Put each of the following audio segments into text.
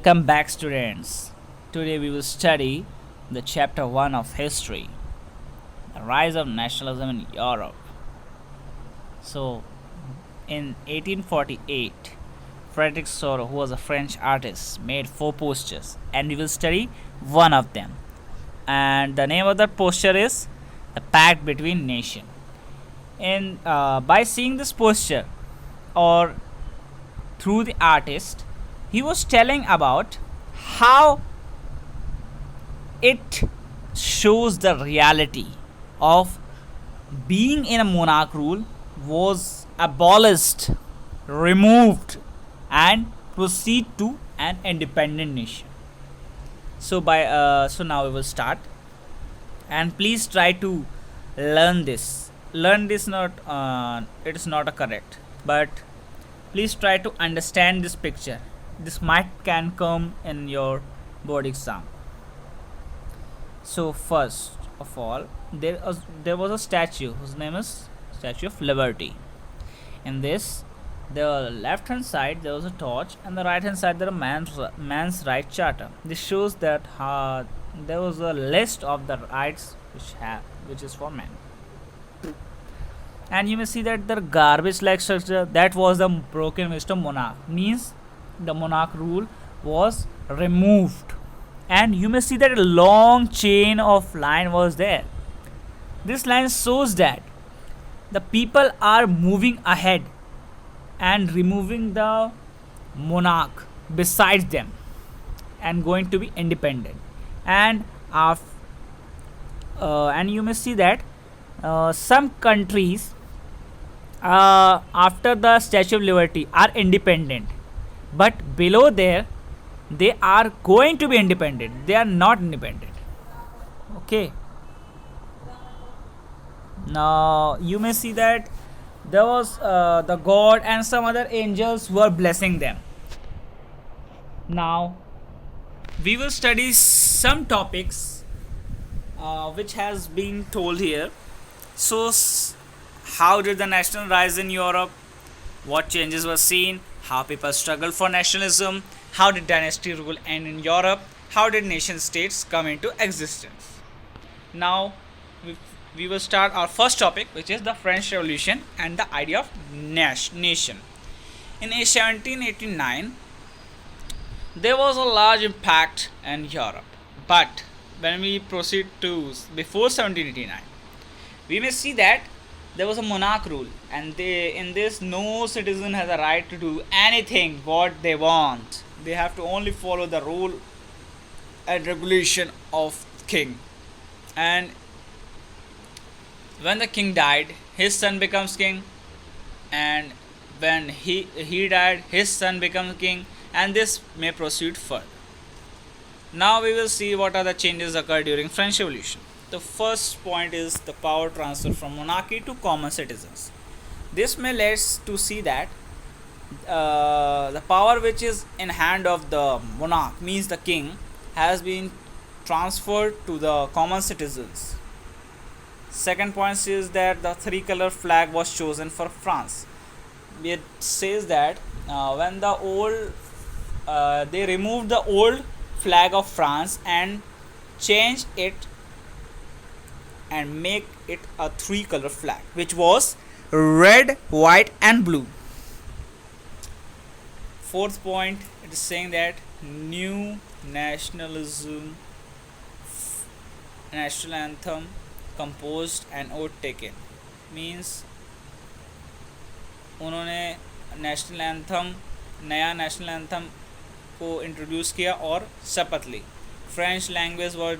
Welcome back, students. Today we will study the chapter 1 of history, the rise of nationalism in Europe. So, in 1848, Frederick Soro, who was a French artist, made 4 posters, and we will study one of them. And the name of that poster is "The Pact Between Nations." And by seeing this poster, or through the artist, he was telling about how it shows the reality of being in a monarch rule was abolished, removed, and proceed to an independent nation. So now we will start, and please try to learn this. Learn this, not it is not a correct, but please try to understand this picture. This might can come in your board exam. So first of all, there was a statue whose name is Statue of Liberty. In this, the left hand side there was a torch, and the right hand side there a man's right charter. This shows that there was a list of the rights which is for men. And you may see that the garbage like structure, that was the broken wisdom monarch, means the monarch rule was removed, and you may see that a long chain of line was there. This line shows that the people are moving ahead and removing the monarch besides them and going to be independent. And and you may see that some countries after the Statue of Liberty are independent, but below there they are going to be independent, they are not independent. Okay, now you may see that there was the god and some other angels were blessing them. Now we will study some topics which has been told here. So how did the national rise in Europe? What changes were seen? How people struggled for nationalism? How did dynasty rule end in Europe? How did nation states come into existence? Now we will start our first topic, which is the French Revolution and the idea of nation. In 1789, there was a large impact in Europe. But when we proceed to before 1789, we may see that there was a monarch rule, and in this no citizen has a right to do anything what they want. They have to only follow the rule and regulation of king. And when the king died, his son becomes king, and when he died, his son becomes king, and this may proceed further. Now we will see what are the changes occurred during French Revolution. The first point is the power transfer from monarchy to common citizens. This may let us to see that the power which is in hand of the monarch, means the king, has been transferred to the common citizens. Second point is that the 3-color flag was chosen for France. It says that when the old they removed the old flag of France and changed it and make it a 3-color flag, which was red, white, and blue. Fourth point, it is saying that new national anthem composed and oath taken, means उन्होंने नया national anthem को introduce किया और शपथ ली. French language was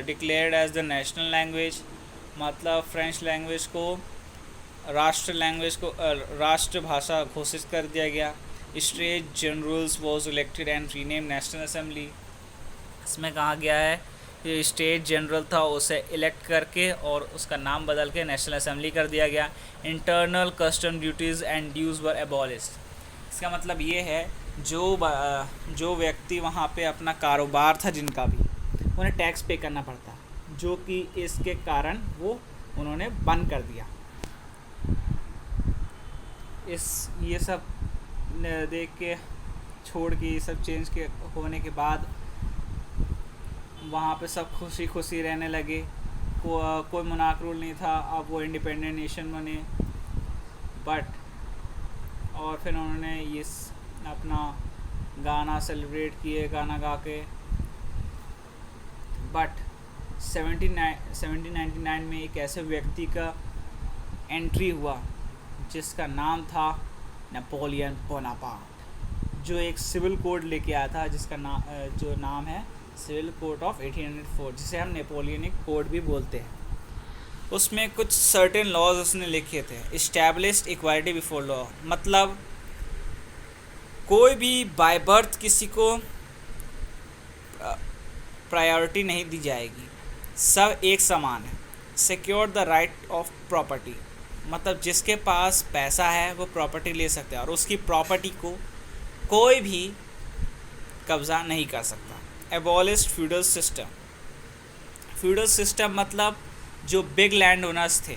declared as the national language, मतलब French language को राष्ट्र भाषा घोषित कर दिया गया. State generals was elected and rename national assembly. इसमें कहा गया है कि स्टेट जनरल था, उसे इलेक्ट करके और उसका नाम बदल के नेशनल असेंबली कर दिया गया. Internal custom duties and dues were abolished. इसका मतलब ये है जो व्यक्ति वहाँ पे अपना कारोबार था जिनका भी, उन्हें टैक्स पे करना पड़ता, जो कि इसके कारण वो उन्होंने बंद कर दिया. ये सब देख के छोड़ के ये सब चेंज के होने के बाद वहाँ पे सब खुशी खुशी रहने लगे। कोई मोनार्क रूल नहीं था, अब वो इंडिपेंडेंट नेशन बने। बट और फिर उन्होंने ये अपना गाना सेलिब्रेट किए, गाना गा के। बट 1799 में एक ऐसे व्यक्ति का एंट्री हुआ जिसका नाम था नेपोलियन बोनापार्ट, जो एक सिविल कोड लेके आया था, जिसका जो नाम है सिविल कोड ऑफ 1804, जिसे हम नेपोलियनिक कोड भी बोलते हैं। उसमें कुछ सर्टेन लॉज उसने लिखे थे। इस्टेब्लिश्ड इक्वालिटी बिफोर लॉ, मतलब कोई भी बाय बर्थ किसी को प्रायोरिटी नहीं दी जाएगी, सब एक समान है। Secure the right of property, मतलब जिसके पास पैसा है वो प्रॉपर्टी ले सकता है और उसकी प्रॉपर्टी को कोई भी कब्ज़ा नहीं कर सकता। Abolished feudal system, feudal system मतलब जो बिग लैंड ओनर्स थे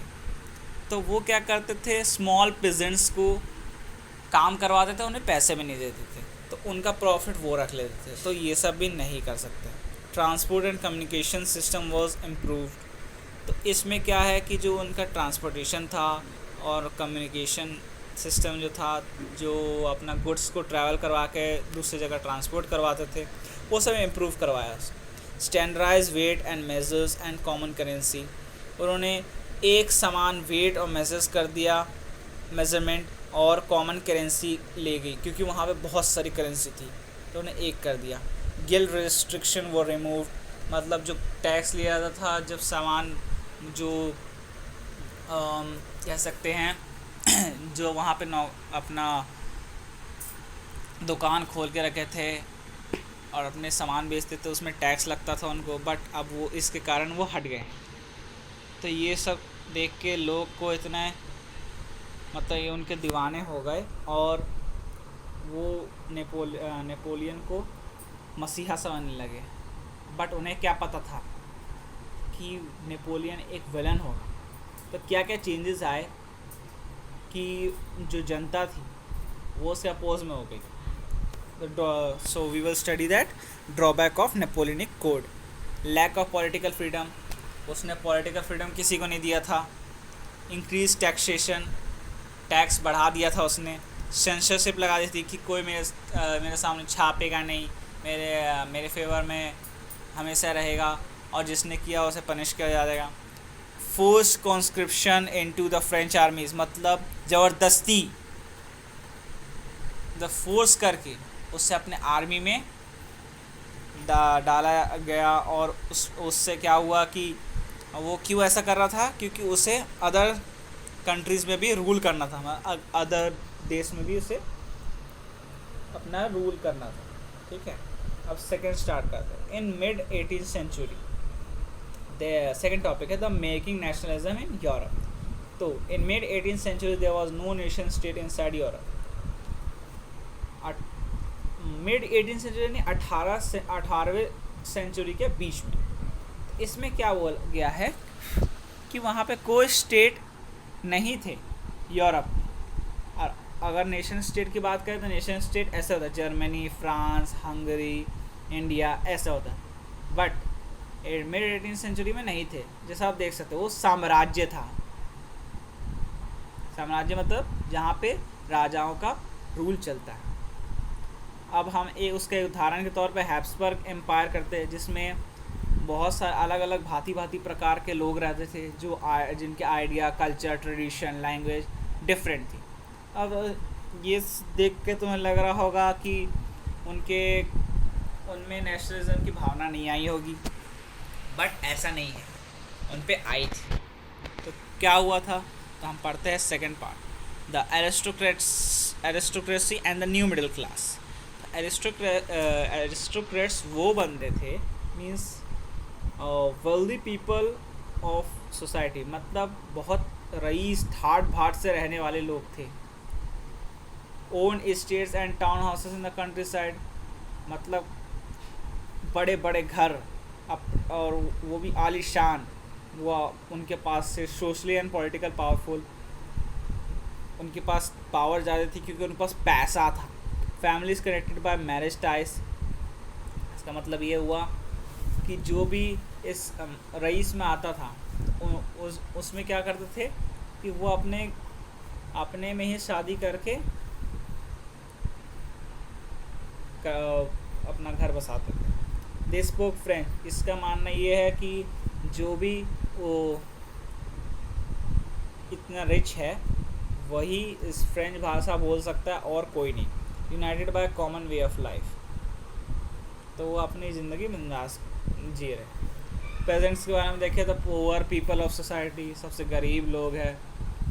तो वो क्या करते थे, स्मॉल पिजेंट्स को काम करवाते थे, उन्हें पैसे भी नहीं देते थे, तो उनका प्रॉफिट वो रख लेते थे, तो ये सब भी नहीं कर सकते। Transport and communication system was improved, तो इसमें क्या है कि जो उनका ट्रांसपोर्टेशन था और कम्युनिकेशन सिस्टम जो था, जो अपना गुड्स को ट्रैवल करवा के दूसरी जगह ट्रांसपोर्ट करवाते थे, वो सब इम्प्रूव करवाया। Standardize weight and measures and common currency, उन्होंने एक समान वेट और मेजर्स कर दिया, मेजरमेंट, और कॉमन करेंसी ले गई क्योंकि वहाँ पे बहुत सारी करेंसी थी तो उन्हें एक कर दिया। गिल्ड रिस्ट्रिक्शन वो रिमूव, मतलब जो टैक्स लिया जाता था जब सामान जो कह सकते हैं जो वहाँ पे अपना दुकान खोल के रखे थे और अपने सामान बेचते थे, उसमें टैक्स लगता था उनको, बट अब वो इसके कारण वो हट गए। तो ये सब देख के लोग को इतने मतलब ये उनके दीवाने हो गए और वो नेपोलियन को मसीहा समझने लगे। बट उन्हें क्या पता था कि नेपोलियन एक विलन होगा। तो क्या क्या चेंजेस आए कि जो जनता थी वो उसके अपोज में हो गई। So we will study that drawback of Napoleonic code. Lack of political freedom, उसने पॉलिटिकल फ्रीडम किसी को नहीं दिया था। इंक्रीज टैक्सेशन, टैक्स बढ़ा दिया था उसने। सेंसरशिप लगा दी थी कि कोई मेरे सामने छापेगा नहीं, मेरे फेवर में हमेशा रहेगा और जिसने किया उसे पनिश किया जाएगा। Force conscription into the French armies, मतलब ज़बरदस्ती फोर्स करके उससे अपने आर्मी में डाला गया। और उससे क्या हुआ कि वो क्यों ऐसा कर रहा था, क्योंकि उसे अदर कंट्रीज़ में भी रूल करना था, अदर देश में भी उसे अपना रूल करना था। ठीक है, अब सेकंड स्टार्ट करते हैं। In mid 18th century, the second topic है the making nationalism in Europe. तो in mid 18th century there was no nation state inside Europe. Mid 18th century यानी 18वीं सेंचुरी के बीच में। इसमें क्या बोल गया है कि वहाँ पे कोई स्टेट नहीं थे यूरोप में। और अगर नेशन स्टेट की बात करें तो नेशन स्टेट ऐसा होता है, जर्मनी, फ्रांस, हंगरी, इंडिया, ऐसा होता है। बट मिड 18th सेंचुरी में नहीं थे। जैसा आप देख सकते हो वो साम्राज्य था। साम्राज्य मतलब जहाँ पे राजाओं का रूल चलता है। अब हम उसके उदाहरण के तौर पे हैब्सबर्ग एम्पायर करते हैं, जिसमें बहुत सारे अलग अलग भांति भांति प्रकार के लोग रहते थे जो जिनके idea, culture, tradition, language different थी। अब ये देख के तुम्हें लग रहा होगा कि उनमें नेशनलिज्म की भावना नहीं आई होगी, बट ऐसा नहीं है, उन पे आई थी। तो क्या हुआ था, तो हम पढ़ते हैं second part, the aristocracy and the new middle class. Aristocrats वो बंदे थे, means wealthy people of society, मतलब बहुत रईस ठाट भाट से रहने वाले लोग थे। Own estates and town houses in the country side, मतलब बड़े बड़े घर और वो भी आलीशान, वो उनके पास से सोशली एंड पॉलिटिकल पावरफुल, उनके पास पावर ज़्यादा थी क्योंकि उनके पास पैसा था। Family is connected by marriage ties. इसका मतलब ये हुआ कि जो भी इस रईस में आता था उसमें क्या करते थे कि वो अपने में ही शादी करके अपना घर बसाते थे। They spoke French. इसका मानना ये है कि जो भी वो इतना रिच है वही इस फ्रेंच भाषा बोल सकता है और कोई नहीं। United by common way of life. तो वो अपनी ज़िंदगी बिंदास जी रहे। पेजेंट्स के बारे में देखें तो पुअर पीपल ऑफ सोसाइटी, सबसे गरीब लोग हैं।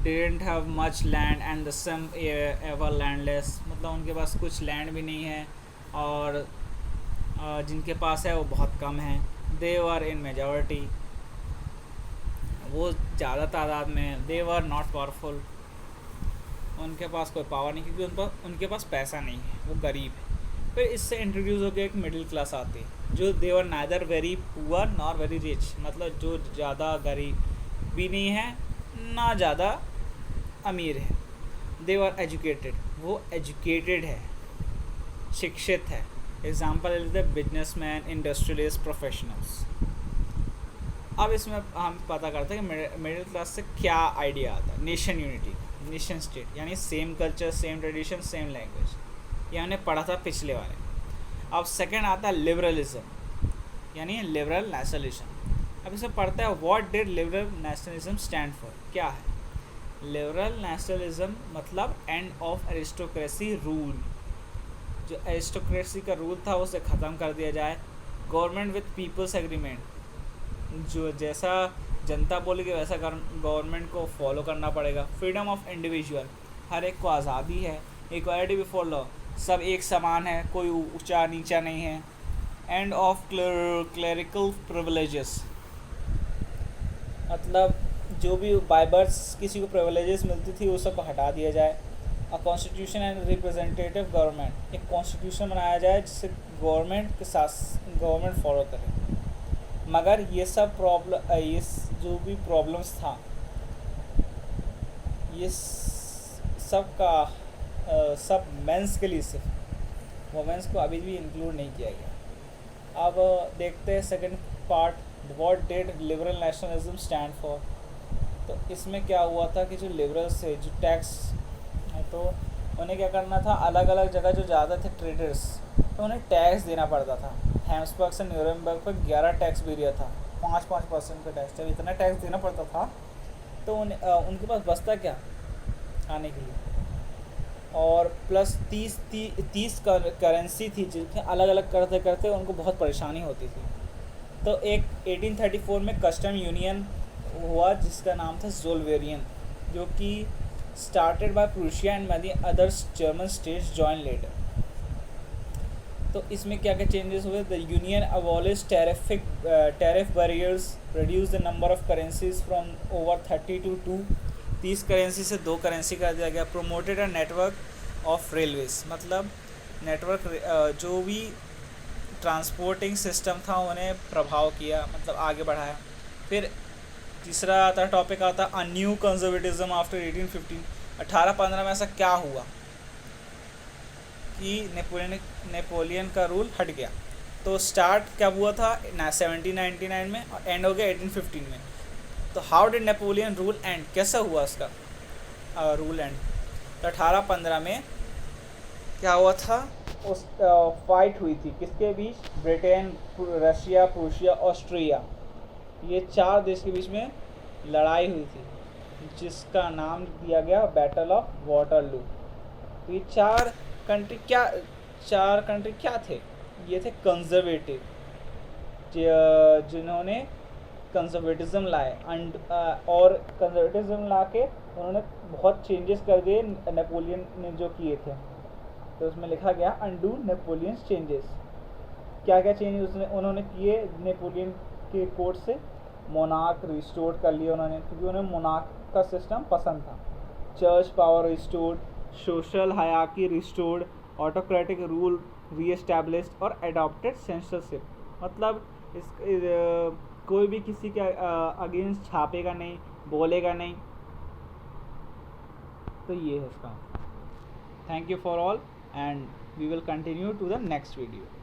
Didn't have much land and the sum ever landless, मतलब उनके पास कुछ लैंड भी नहीं है और जिनके पास है वो बहुत कम है। दे वर इन मेजॉरिटी, वो ज़्यादा तादाद में है। दे वर नॉट पावरफुल, उनके पास कोई पावर नहीं क्योंकि उनके पास पैसा नहीं है, वो गरीब है। फिर इससे इंट्रोड्यूस होकर एक मिडिल क्लास आती है जो they were neither very poor nor very rich, मतलब जो ज़्यादा गरीब भी नहीं है ना ज़्यादा अमीर है। दे वर एजुकेटेड, वो एजुकेटेड है, शिक्षित है। एग्जाम्पल लेते हैं बिजनेसमैन, इंडस्ट्रियलिस्ट, प्रोफेशनल्स। अब इसमें हम पता करते हैं कि मिडिल क्लास से क्या आइडिया आता है। नेशन यूनिटी, नेशन स्टेट, यानी same culture, same tradition, same language, ये हमने पढ़ा था पिछले वाले। अब सेकंड आता है लिबरलिज्म, यानी लिबरल नेशनलिज्म। अब इसे पढ़ते हैं what did liberal nationalism stand for, क्या है। लिबरल नेशनलिज्म मतलब एंड ऑफ एरिस्टोक्रेसी रूल, जो एरिस्टोक्रेसी का रूल था उसे ख़त्म कर दिया जाए। गवर्नमेंट विथ पीपल्स एग्रीमेंट, जो जैसा जनता बोलेगी वैसा गवर्नमेंट को फॉलो करना पड़ेगा। फ्रीडम ऑफ इंडिविजुअल, हर एक को आज़ादी है। इक्वालिटी बिफोर लॉ, सब एक समान है, कोई ऊंचा नीचा नहीं है। एंड ऑफ क्लरिकल प्रिविलेजेस, मतलब जो भी बाय बर्थ किसी को प्रिविलेजेस मिलती थी उस सबको हटा दिया जाए। A constitution and representative government, एक कॉन्स्टिट्यूशन बनाया जाए जिससे गवर्नमेंट के साथ गवर्नमेंट फॉलो करे। मगर ये सब ये जो भी प्रॉब्लम्स था ये सब का सब मेंस के लिए, सिर्फ वोमेंस को अभी भी इंक्लूड नहीं किया गया। अब देखते हैं second part, what did liberal nationalism stand for. तो इसमें क्या हुआ था कि जो लिबरल्स थे, जो टैक्स, तो उन्हें क्या करना था, अलग अलग जगह जो ज़्यादा थे ट्रेडर्स, तो उन्हें टैक्स देना पड़ता था। हैम्सबर्ग से न्यूरेमबर्ग पर 11 टैक्स भी दिया था, 5% का टैक्स। जब इतना टैक्स देना पड़ता था तो उनके पास बचता क्या खाने के लिए। और प्लस 30 करेंसी थी जिसमें अलग अलग करते करते उनको बहुत परेशानी होती थी। तो एक 1834 में कस्टम यूनियन हुआ जिसका नाम था ज़ोल्वेरियन, जो कि started by Prussia and many others German states join later. तो इसमें क्या क्या चेंजेस हुए। The union abolish tariff barriers, reduce the number of currencies from over 30 to 2, 30 currency से 2 करेंसी कर दिया गया। Promoted a network of railways, मतलब नेटवर्क जो भी ट्रांसपोर्टिंग सिस्टम था उन्हें प्रभाव किया, मतलब आगे बढ़ाया। फिर तीसरा आता टॉपिक आता अ न्यू कंजर्वेटिज्म आफ्टर 1815। 1815 में ऐसा क्या हुआ कि नेपोलियन का रूल हट गया। तो स्टार्ट क्या हुआ था 1799 में और एंड हो गया 1815 में। तो how did Napoleon rule and, कैसा हुआ उसका रूल एंड। तो 1815 में क्या हुआ था, उस फाइट हुई थी किसके बीच, ब्रिटेन, रशिया, प्रूशिया, ऑस्ट्रिया, ये 4 देश के बीच में लड़ाई हुई थी जिसका नाम दिया गया बैटल ऑफ वाटरलू। तो ये 4 कंट्री क्या थे, ये थे कंजर्वेटिव, जिन्होंने कंजर्वेटिज्म लाए और कंजर्वेटिज्म ला के उन्होंने बहुत चेंजेस कर दिए नेपोलियन ने जो किए थे। तो उसमें लिखा गया अंडू नेपोलियंस चेंजेस। क्या क्या चेंजेस उन्होंने किए नेपोलियन के कोर्ट से। मोनार्क रिस्टोर कर लिया उन्होंने, क्योंकि उन्हें मोनार्क का सिस्टम पसंद था। Church power restored, social hierarchy restored, autocratic rule reestablished और एडॉप्टेड सेंसरशिप, मतलब कोई भी किसी के अगेंस्ट छापेगा नहीं, बोलेगा नहीं। तो ये है इसका। Thank you for all and we will continue to the next video.